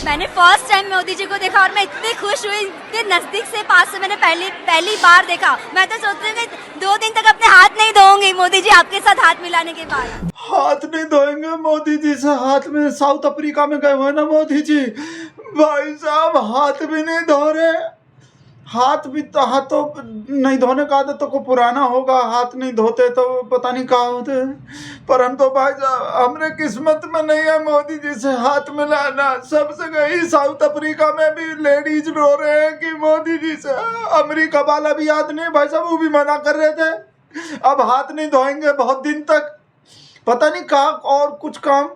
मैंने first time Modi ji को देखा और मैं इतनी खुश हुई, इतने नजदीक से पास से मैंने पहली बार देखा। मैं तो सोचती हूँ कि 2 दिन तक अपने हाथ नहीं धोऊंगी मोदी जी आपके साथ हाथ मिलाने के बाद। हाथ नहीं धोएंगे मोदी जी से हाथ में? साउथ अफ्रीका में गए हुए ना मोदी जी, भाई साहब हाथ भी नहीं धो रहे। हाथ तो नहीं धोने का आदत तो को पुराना होगा, हाथ नहीं धोते तो पता नहीं कहाँ होते। पर हम तो भाई साहब हमने किस्मत में नहीं है मोदी जी से हाथ मिलाना। सबसे गई साउथ अफ्रीका में भी लेडीज रो रहे हैं कि मोदी जी से। अमेरिका वाला भी याद नहीं भाई साहब, वो भी मना कर रहे थे अब हाथ नहीं धोएंगे बहुत दिन तक। पता नहीं कहा और कुछ काम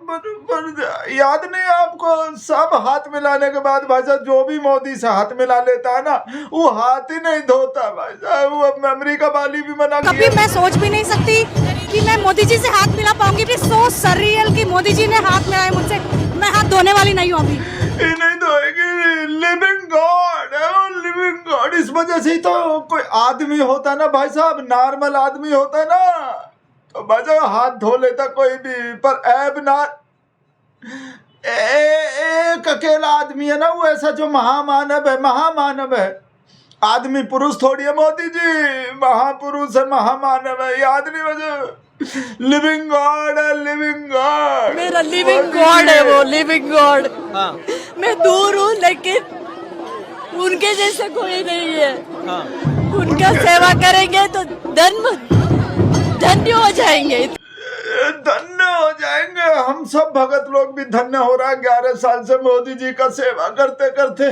पर याद नहीं आपको। सब हाथ मिलाने के बाद भाई साहब जो भी मोदी से हाथ मिला लेता है ना वो हाथ ही नहीं धोता भाई साहब। वो अमेरिका वाली भी मना कभी मैं सोच भी नहीं सकती कि मैं मोदी जी से हाथ मिला पाऊंगी। इट इज सो सरियल कि मोदी जी ने हाथ मिलाया मुझसे। मैं हाथ धोने वाली नहीं हूँ अभी। नहीं धोएगी। लिविंग गॉड है वो, लिविंग गॉड। इस वजह से ही तो कोई आदमी होता ना भाई साहब, नॉर्मल आदमी होता ना तो बजा हाथ धो लेता कोई भी। पर ऐब ना एक अकेला आदमी है ना वो ऐसा जो महामानव है, महामानव है। आदमी पुरुष थोड़ी है मोदी जी, महापुरुष है, महामानव है। याद नहीं वजह लिविंग गॉड है, लिविंग गॉड। मेरा लिविंग गॉड है वो, लिविंग गॉड। हाँ। मैं दूर हूँ लेकिन उनके जैसे कोई नहीं है। हाँ। उनका सेवा करेंगे तो धन्य हो जाएंगे, धन्य हो जाएंगे। हम सब भगत लोग भी धन्य हो रहा है 11 साल से मोदी जी का सेवा करते करते।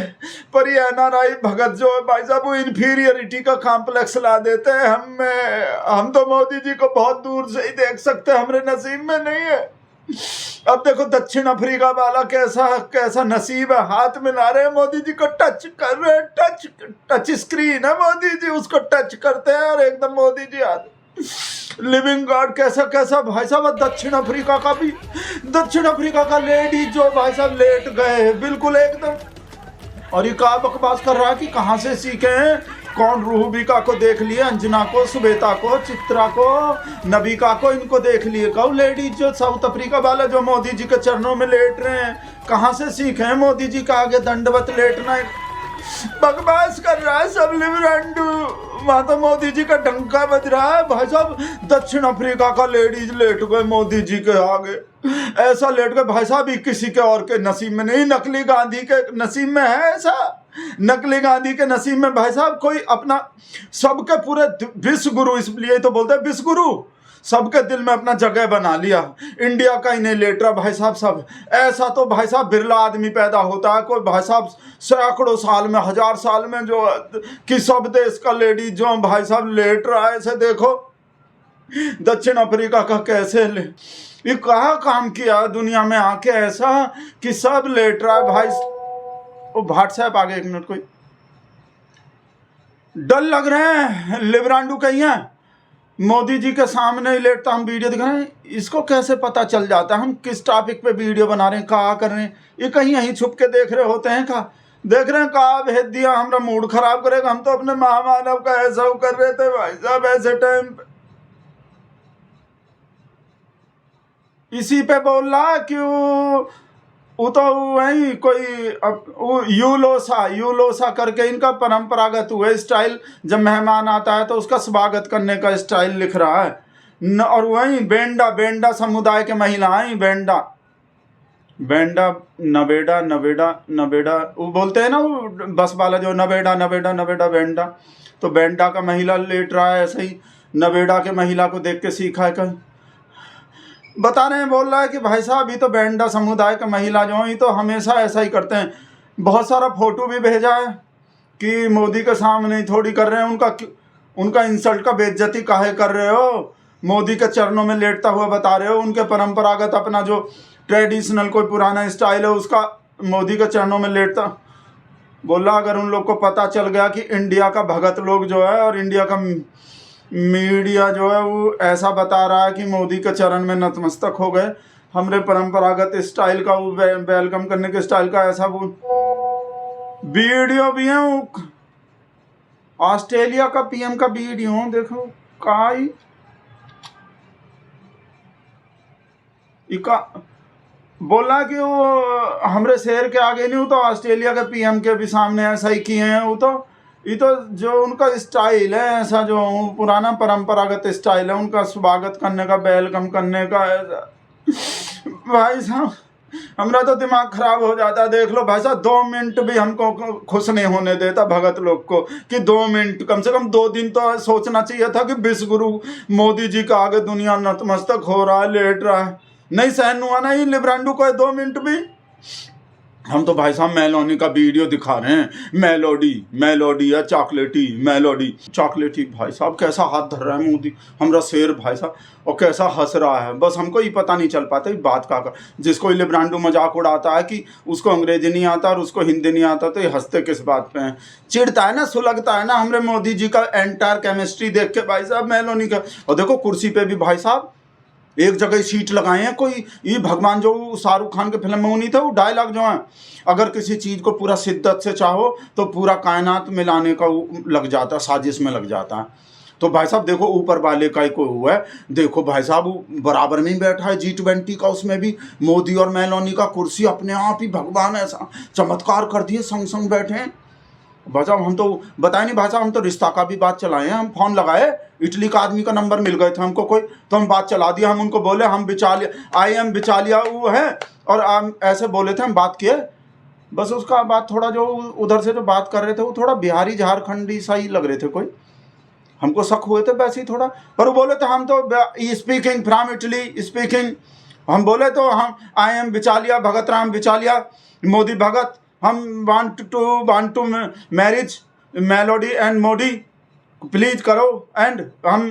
पर ये एनआरआई भगत जो है भाई साहब वो इन्फीरियरिटी का कॉम्प्लेक्स ला देते हैं हम तो मोदी जी को बहुत दूर से ही देख सकते हैं, हमारे नसीब में नहीं है। अब देखो दक्षिण अफ्रीका वाला कैसा नसीब है, हाथ मिला रहे हैं मोदी जी को, टच कर रहे हैं। टच स्क्रीन है मोदी जी, उसको टच करते हैं और एकदम मोदी जी हाथ। लिविंग गॉड कैसा भाई साहब। दक्षिण अफ्रीका का लेडी जो भाई साहब लेट गए बिल्कुल एकदम। और ये कहा बकवास कर रहा है कि कहाँ से सीखे हैं, कौन रूबिका को देख लिए, अंजना को, श्वेता को, चित्रा को, नबिका को, इनको देख लिए। कहो लेडी जो साउथ अफ्रीका वाला जो मोदी जी के चरणों में लेट रहे हैं, कहाँ से सीखे हैं मोदी जी का आगे दंडवत लेटना। बकवास कर रहा है सब लिबरंडू। वहां तो मोदी जी का डंका बज रहा है भाई साहब। दक्षिण अफ्रीका का लेडीज लेट गए मोदी जी के आगे, ऐसा लेट गए भाई साहब किसी के और के नसीब में नहीं। नकली गांधी के नसीब में है ऐसा, नकली गांधी के नसीब में भाई साहब कोई अपना सबके पूरे विश्व गुरु, इसलिए तो बोलते हैं विश्व गुरु, सबके दिल में अपना जगह बना लिया। इंडिया का ही नहीं लेट रहा भाई साहब सब। ऐसा तो भाई साहब बिरला आदमी पैदा होता है कोई भाई साहब सैकड़ों साल में, 1000 साल में जो कि सब देश का लेडी जो भाई साहब लेट रहा है। ऐसे देखो दक्षिण अफ्रीका का कैसे ये कहाँ काम किया दुनिया में आके ऐसा कि सब लेट रहा है भाई। वो भाट साहब आगे 1 मिनट, कोई डर लग रहे हैं लिबरांडू कहीं है मोदी जी के सामने ही लेटता। हम वीडियो दिखा रहे हैं, इसको कैसे पता चल जाता है हम किस टॉपिक पे वीडियो बना रहे हैं, कहा कर रहे हैं। ये कहीं यहीं छुप के देख रहे होते हैं का, देख रहे हैं कहा भेज दिया, हमारा मूड खराब करेगा। हम तो अपने महामानव का ऐसा कर रहे थे भाई साहब ऐसे टाइम पे। इसी पे बोल रहा क्यों वो तो वही कोई यूलोसा करके इनका परंपरागत हुआ स्टाइल। जब मेहमान आता है तो उसका स्वागत करने का स्टाइल लिख रहा है और वही बेंडा समुदाय के महिलाएं बेंडा नवेड़ा वो बोलते हैं ना, वो बस वाला जो नवेड़ा बेंडा। तो बेंडा का महिला लेट रहा है, ऐसे ही नवेड़ा के महिला को देख के सीखा है कहीं। बता रहे हैं, बोल रहा है कि भाई साहब अभी तो बेंडा समुदाय का महिला जो है तो हमेशा ऐसा ही करते हैं। बहुत सारा फोटो भी भेजा है कि मोदी के सामने थोड़ी कर रहे हैं, उनका इंसल्ट का बेइज्जती काहे कर रहे हो, मोदी के चरणों में लेटता हुआ बता रहे हो। उनके परंपरागत अपना जो ट्रेडिशनल कोई पुराना स्टाइल है उसका मोदी के चरणों में लेटता। बोला अगर उन लोग को पता चल गया कि इंडिया का भगत लोग जो है और इंडिया का मीडिया जो है वो ऐसा बता रहा है कि मोदी के चरण में नतमस्तक हो गए, हमरे परंपरागत स्टाइल का वो वेलकम करने के स्टाइल का ऐसा वो वीडियो भी है। वो ऑस्ट्रेलिया का पीएम का वीडियो देखो काई इका बोला कि वो हमरे शहर के आगे नहीं, वो तो ऑस्ट्रेलिया के पीएम के भी सामने ऐसा ही किए हैं। वो तो ये तो जो उनका स्टाइल है ऐसा, जो पुराना परंपरागत स्टाइल है उनका, स्वागत करने का, वेलकम करने का। भाई साहब हमारा तो दिमाग खराब हो जाता है। देख लो भाई साहब, 2 मिनट भी हमको खुश नहीं होने देता भगत लोग को, कि 2 मिनट, कम से कम 2 दिन तो सोचना चाहिए था कि विश्व गुरु मोदी जी का आगे दुनिया नतमस्तक हो रहा है, लेट रहा है। नहीं सहन हुआ ना ये लिब्रांडो को 2 मिनट भी। हम तो भाई साहब मेलोनी का वीडियो दिखा रहे हैं, मेलोडी या चॉकलेटी भाई साहब कैसा हाथ धर रहा है मोदी, हमरा शेर भाई साहब, और कैसा हंस रहा है। बस हमको ये पता नहीं चल पाता बात का कर। जिसको लिब्रांडो मजाक उड़ाता है कि उसको अंग्रेजी नहीं आता और उसको हिंदी नहीं आता, तो ये हंसते किस बात पे हैं? चिढ़ता है ना, सुलगता है ना हमरे मोदी जी का एंटायर केमिस्ट्री देख के भाई साहब मेलोनी का। और देखो कुर्सी पे भी भाई साहब एक जगह सीट लगाए हैं। कोई ये भगवान जो शाहरुख खान के फिल्म में वो नहीं था, वो डायलॉग जो है, अगर किसी चीज़ को पूरा शिद्दत से चाहो तो पूरा कायनात मिलाने का लग जाता है, साजिश में लग जाता है। तो भाई साहब देखो ऊपर वाले का ही कोई हुआ है, देखो भाई साहब वो बराबर में ही बैठा है G20 का, उसमें भी मोदी और मेलोनी का कुर्सी अपने आप ही भगवान ऐसा चमत्कार कर दिए, संग संग बैठे हैं। भाई साहब हम तो बताए नहीं भाई साहब, हम तो रिश्ता का भी बात चलाए हैं। हम फोन लगाए, इटली का आदमी का नंबर मिल गए थे हमको कोई, तो हम बात चला दिया। हम उनको बोले हम बिचालिया, आई एम बिचालिया वो है, और ऐसे बोले थे, हम बात किए। बस उसका बात थोड़ा जो उधर से जो बात कर रहे थे वो थोड़ा बिहारी झारखंडी सा ही लग रहे थे, कोई हमको शक हुए थे वैसे ही थोड़ा। पर वो बोले थे हम तो स्पीकिंग फ्रॉम इटली स्पीकिंग। हम बोले तो हम आई एम बिचालिया, भगत राम बिचालिया, मोदी भगत, हम want to marriage melody and Modi, please करो। एंड हम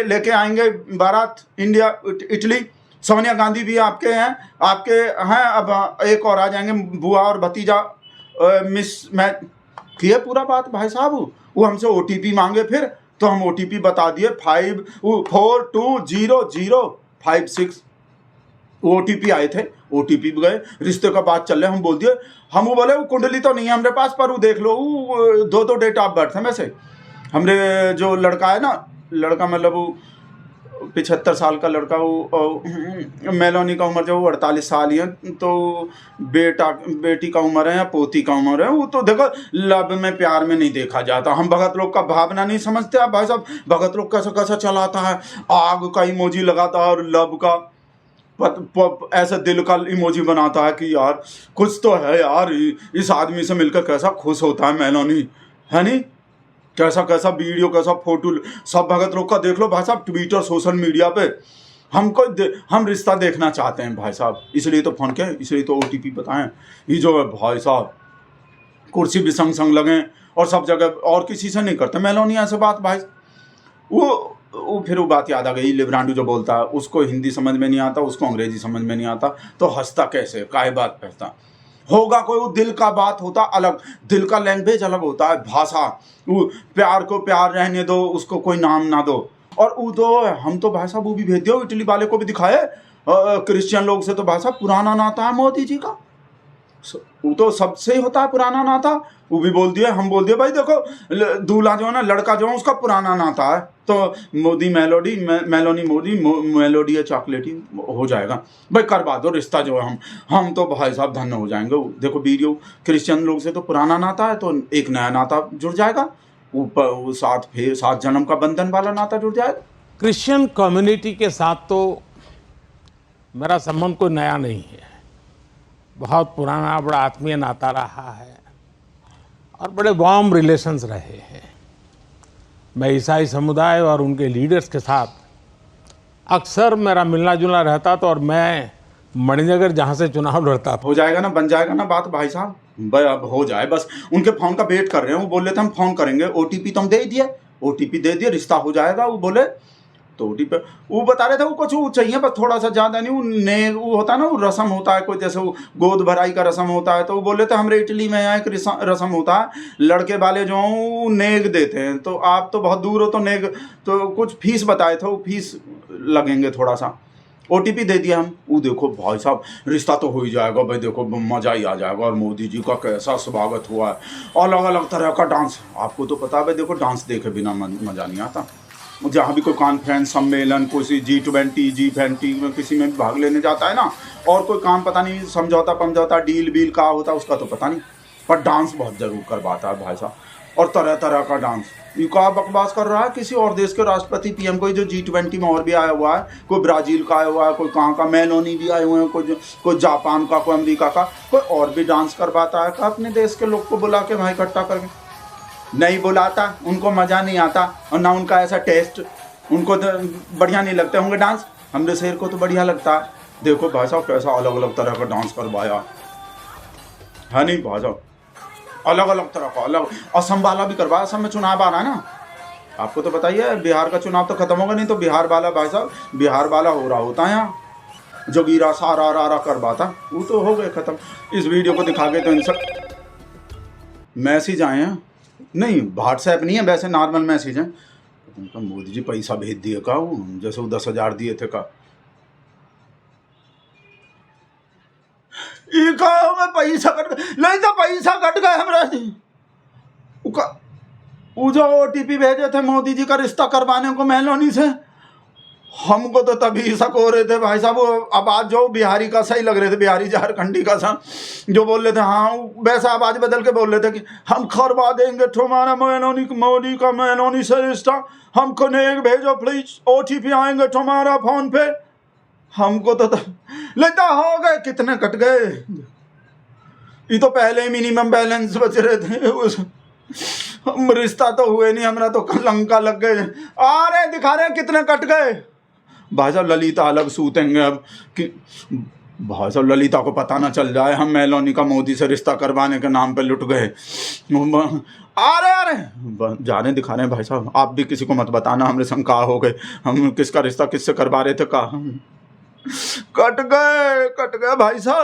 लेके आएंगे बारात इंडिया इटली। सोनिया गांधी भी आपके हैं अब एक और आ जाएंगे, बुआ और भतीजा मिस मैं किए पूरा बात भाई साहब। वो हमसे OTP मांगे, फिर तो हम OTP बता दिए 54200056। OTP आए थे, OTP भी गए, रिश्ते का बात चल रहे, हम बोल दिए। हम वो बोले वो कुंडली तो नहीं है हमारे पास, पर वो देख लो वो 2 डेट ऑफ बर्थ है। वैसे हमरे जो लड़का है ना, लड़का मतलब वो 75 साल का लड़का, वो मेलोनी का उम्र जो 48 साल ही है, तो बेटी का उम्र है या पोती का उम्र है। वो तो देखो लब में प्यार में नहीं देखा जाता। हम भगत लोग का भावना नहीं समझते आप भाई साहब। भगत लोग कैसा कैसा चलाता है, आग का इमोजी लगाता है और लब का ऐसे दिल का इमोजी बनाता है कि यार कुछ तो है यार, इस आदमी से मिलकर कैसा खुश होता है मेलोनी, है नहीं? कैसा कैसा वीडियो, कैसा फोटो, सब भगत लोग का देख लो भाई साहब। ट्विटर सोशल मीडिया पे हम रिश्ता देखना चाहते हैं भाई साहब, इसलिए तो फोन किया, इसलिए तो OTP बताएं। ये जो है भाई साहब कुर्सी भी संग संग लगे और सब जगह, और किसी से नहीं करते मेलोनी ऐसे बात भाई। वो फिर वो बात याद आ गई, लिब्रांडो जो बोलता है उसको हिंदी समझ में नहीं आता, उसको अंग्रेजी समझ में नहीं आता, तो हंसता कैसे, काहे बात कहता होगा कोई। वो दिल का बात होता अलग, दिल का लैंग्वेज अलग होता है, भाषा। वो प्यार को प्यार रहने दो, उसको कोई नाम ना दो। और वो तो हम तो भाई साहब वो भी भेज दिया, इटली वाले को भी दिखाए, क्रिश्चियन लोग से तो भाई साहब पुराना नाता है मोदी जी का, वो तो सबसे ही होता है पुराना नाता। वो भी बोल दिया, हम बोल दिए भाई देखो दूल्हा जो है ना, लड़का जो है उसका पुराना नाता है, तो मोदी मेलोनी मोदी मेलोडी या चॉकलेटी हो जाएगा भाई, करवा दो रिश्ता जो है। हम तो भाई साहब धन्य हो जाएंगे। देखो वीडियो क्रिश्चियन लोग से तो पुराना नाता है, तो एक नया नाता जुड़ जाएगा, ऊपर 7 जन्म का बंधन वाला नाता जुड़ जाएगा। क्रिश्चियन कम्युनिटी के साथ तो मेरा संबंध कोई नया नहीं है, बहुत पुराना बड़ा आत्मीय नाता रहा है और बड़े वार्म रिलेशंस रहे हैं। मैं ईसाई समुदाय और उनके लीडर्स के साथ अक्सर मेरा मिलना जुलना रहता था, और मैं मणिनगर जहाँ से चुनाव लड़ता था। हो जाएगा ना, बन जाएगा ना बात भाई साहब, अब हो जाए बस। उनके फ़ोन का वेट कर रहे हैं, वो बोले थे हम फ़ोन करेंगे, OTP तो हम दे दिए, OTP दे दिए, रिश्ता हो जाएगा। वो बोले तो OTP वो बता रहे थे वो कुछ वो चाहिए बस थोड़ा सा, ज़्यादा नहीं। वो होता है ना, वो रस्म होता है कोई, जैसे वो गोद भराई का रस्म होता है, तो वो बोले थे हमारे इटली में यहाँ एक रस्म होता है, लड़के वाले जो हों नेग देते हैं, तो आप तो बहुत दूर हो, तो नेग तो कुछ फीस बताए थे, वो फीस लगेंगे थोड़ा सा। OTP दे दिया हम। वो देखो भाई साहब रिश्ता तो हो ही जाएगा भाई, देखो मज़ा ही आ जाएगा। और मोदी जी का कैसा स्वागत हुआ है, अलग अलग तरह का डांस, आपको तो पता है भाई, देखो डांस देखे बिना मज़ा नहीं आता। जहाँ भी कोई कॉन्फ्रेंस सम्मेलन, किसी G20 G20 में किसी में भी भाग लेने जाता है ना, और कोई काम पता नहीं समझौता पमझौता डील बील का होता उसका तो पता नहीं, पर डांस बहुत जरूर करवाता है भाई साहब, और तरह तरह का डांस। ये क्या बकवास कर रहा है, किसी और देश के राष्ट्रपति PM कोई जो G20 में और भी आया हुआ है, कोई ब्राज़ील का आया हुआ है, कोई कहाँ का, मेलोनी भी आए हुए हैं, कोई जापान का, कोई अमेरिका का, कोई और भी डांस करवाता है। अपने देश के लोग को बुला के भाई इकट्ठा करके नहीं बुलाता, उनको मज़ा नहीं आता, और ना उनका ऐसा टेस्ट, उनको बढ़िया नहीं लगते होंगे डांस। हमरे शहर को तो बढ़िया लगता है। देखो भाई साहब कैसा अलग अलग तरह का डांस करवाया है, नहीं भाई साहब, अलग अलग तरह का, अलग असम वाला भी करवाया। असम में चुनाव आ रहा है ना, आपको तो बताइए, बिहार का चुनाव तो खत्म होगा, नहीं तो बिहार वाला भाई साहब, बिहार वाला हो रहा होता है यहाँ, जोगीरा सारा रारा करवाता, वो तो हो गए खत्म। इस वीडियो को दिखा के तो इन सब मैसेज आए हैं, नहीं व्हाट्सएप नहीं है, वैसे नॉर्मल मैसेज है। उनका मोदी जी पैसा भेज दिए का, वो जैसे वो 10,000 दिए थे का, पैसा कट नहीं तो पैसा कट गए हमरा। वो जो OTP भेजे थे मोदी जी का रिश्ता करवाने को मेलोनी से, हमको तो तभी शक हो रहे थे भाई साहब। वो आवाज़ जो बिहारी का सही लग रहे थे, बिहारी झारखंडी का सा जो बोल रहे थे, हाँ वैसा आवाज़ बदल के बोल रहे थे कि हम करवा देंगे तुम्हारा मेलोनी, मोदी का मेलोनी से रिश्ता, हमको नहीं भेजो प्लीज, OTP आएंगे तुम्हारा फ़ोन पे। हमको तो लेता हो गए, कितने कट गए, ये तो पहले मिनिमम बैलेंस बच रहे थे, उस हम रिश्ता तो हुए नहीं, हमारा तो लंका लग गए। आ रहे दिखा रहे कितने कट गए भाई साहब। ललिता अलग सूतेंगे अब कि भाई साहब ललिता को पता ना चल जाए हम मेलोनी का मोदी से रिश्ता करवाने के नाम पे लुट गए। आ रहे जा रहे दिखा रहे हैं भाई साहब। आप भी किसी को मत बताना हमरे संग का हो गए, हम किसका रिश्ता किससे करवा रहे थे का, कट गए भाई साहब।